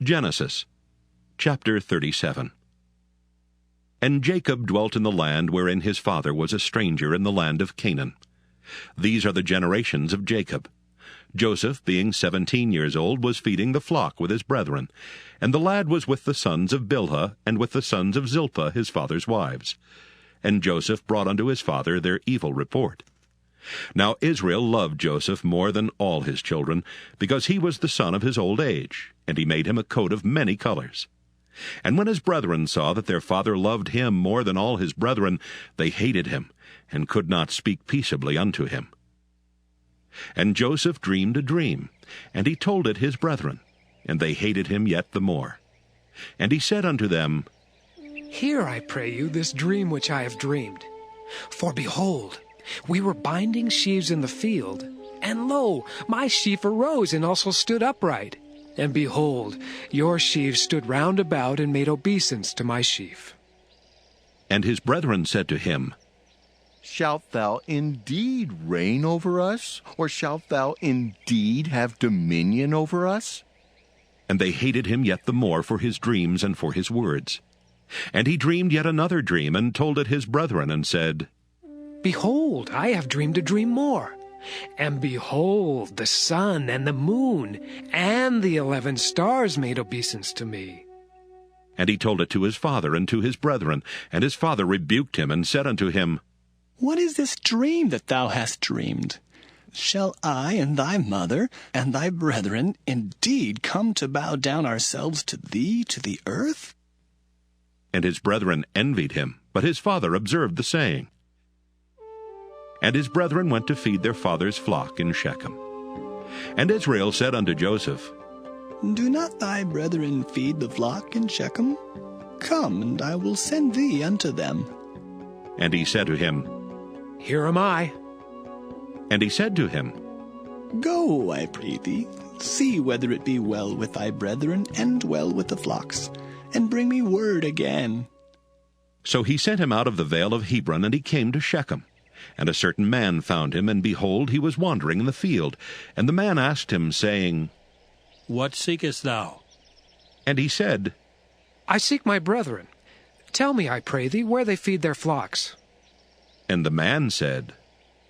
Genesis chapter 37. And Jacob dwelt in the land wherein his father was a stranger in the land of Canaan. These are the generations of Jacob. Joseph, being 17 years old, was feeding the flock with his brethren, and the lad was with the sons of Bilhah, and with the sons of Zilpah his father's wives. And Joseph brought unto his father their evil report. Now Israel loved Joseph more than all his children, because he was the son of his old age, and he made him a coat of many colors. And when his brethren saw that their father loved him more than all his brethren, they hated him, and could not speak peaceably unto him. And Joseph dreamed a dream, and he told it his brethren, and they hated him yet the more. And he said unto them, Hear, I pray you, this dream which I have dreamed. For behold, we were binding sheaves in the field, and lo, my sheaf arose and also stood upright. And behold, your sheaves stood round about and made obeisance to my sheaf. And his brethren said to him, Shalt thou indeed reign over us, or shalt thou indeed have dominion over us? And they hated him yet the more for his dreams and for his words. And he dreamed yet another dream, and told it his brethren, and said, Behold, I have dreamed a dream more. And behold, the sun and the moon and the 11 stars made obeisance to me. And he told it to his father and to his brethren. And his father rebuked him, and said unto him, What is this dream that thou hast dreamed? Shall I and thy mother and thy brethren indeed come to bow down ourselves to thee to the earth? And his brethren envied him, but his father observed the saying. And his brethren went to feed their father's flock in Shechem. And Israel said unto Joseph, Do not thy brethren feed the flock in Shechem? Come, and I will send thee unto them. And he said to him, Here am I. And he said to him, Go, I pray thee, see whether it be well with thy brethren and well with the flocks, and bring me word again. So he sent him out of the vale of Hebron, and he came to Shechem. And a certain man found him, and behold, he was wandering in the field. And the man asked him, saying, What seekest thou? And he said, I seek my brethren. Tell me, I pray thee, where they feed their flocks. And the man said,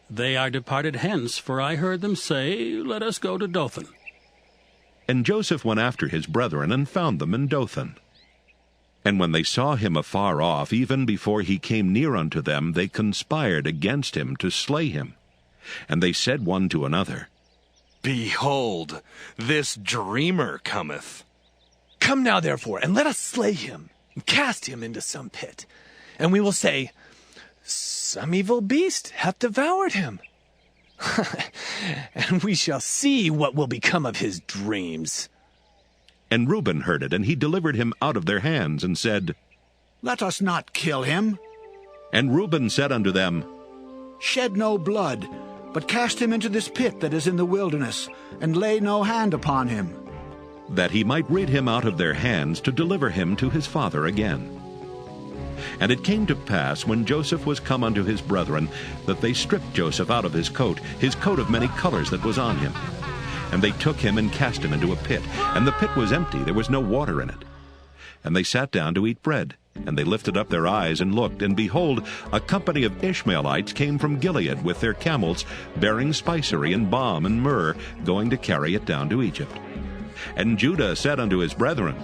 They are departed hence, for I heard them say, Let us go to Dothan. And Joseph went after his brethren, and found them in Dothan. And when they saw him afar off, even before he came near unto them, they conspired against him to slay him. And they said one to another, Behold, this dreamer cometh. Come now, therefore, and let us slay him, and cast him into some pit. And we will say, Some evil beast hath devoured him. And we shall see what will become of his dreams. And Reuben heard it, and he delivered him out of their hands, and said, Let us not kill him. And Reuben said unto them, Shed no blood, but cast him into this pit that is in the wilderness, and lay no hand upon him. that he might rid him out of their hands, to deliver him to his father again. And it came to pass, when Joseph was come unto his brethren, that they stripped Joseph out of his coat of many colors that was on him. And they took him and cast him into a pit, and the pit was empty, there was no water in it. And they sat down to eat bread, and they lifted up their eyes and looked, and behold, a company of Ishmaelites came from Gilead with their camels, bearing spicery and balm and myrrh, going to carry it down to Egypt. And Judah said unto his brethren,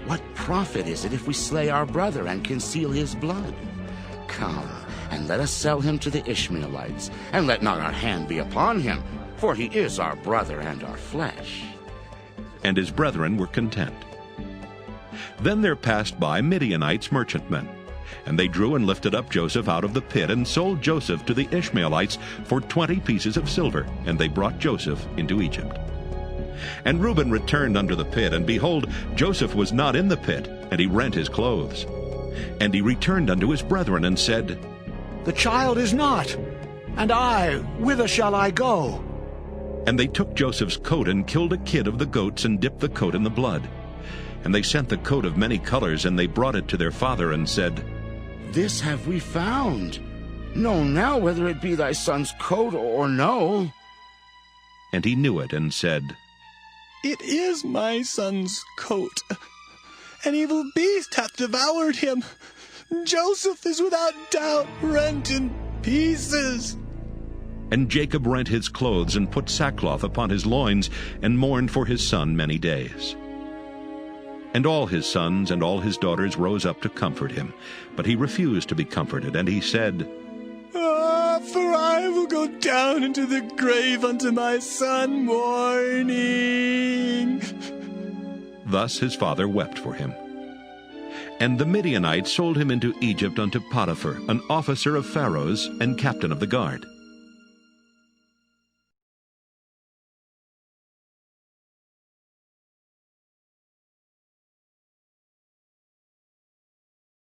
What profit is it if we slay our brother and conceal his blood? Come, and let us sell him to the Ishmaelites, and let not our hand be upon him, for he is our brother and our flesh. And his brethren were content. Then there passed by Midianites merchantmen, and they drew and lifted up Joseph out of the pit, and sold Joseph to the Ishmaelites for 20 pieces of silver, and they brought Joseph into Egypt. And Reuben returned unto the pit, and behold, Joseph was not in the pit, and he rent his clothes. And he returned unto his brethren, and said, The child is not, and I, whither shall I go? And they took Joseph's coat, and killed a kid of the goats, and dipped the coat in the blood. And they sent the coat of many colors, and they brought it to their father, and said, This have we found. Know now whether it be thy son's coat or no. And he knew it, and said, It is my son's coat. An evil beast hath devoured him. Joseph is without doubt rent in pieces. And Jacob rent his clothes and put sackcloth upon his loins, and mourned for his son many days. And all his sons and all his daughters rose up to comfort him. But he refused to be comforted, and he said, For I will go down into the grave unto my son mourning. Thus his father wept for him. And the Midianites sold him into Egypt unto Potiphar, an officer of Pharaoh's and captain of the guard.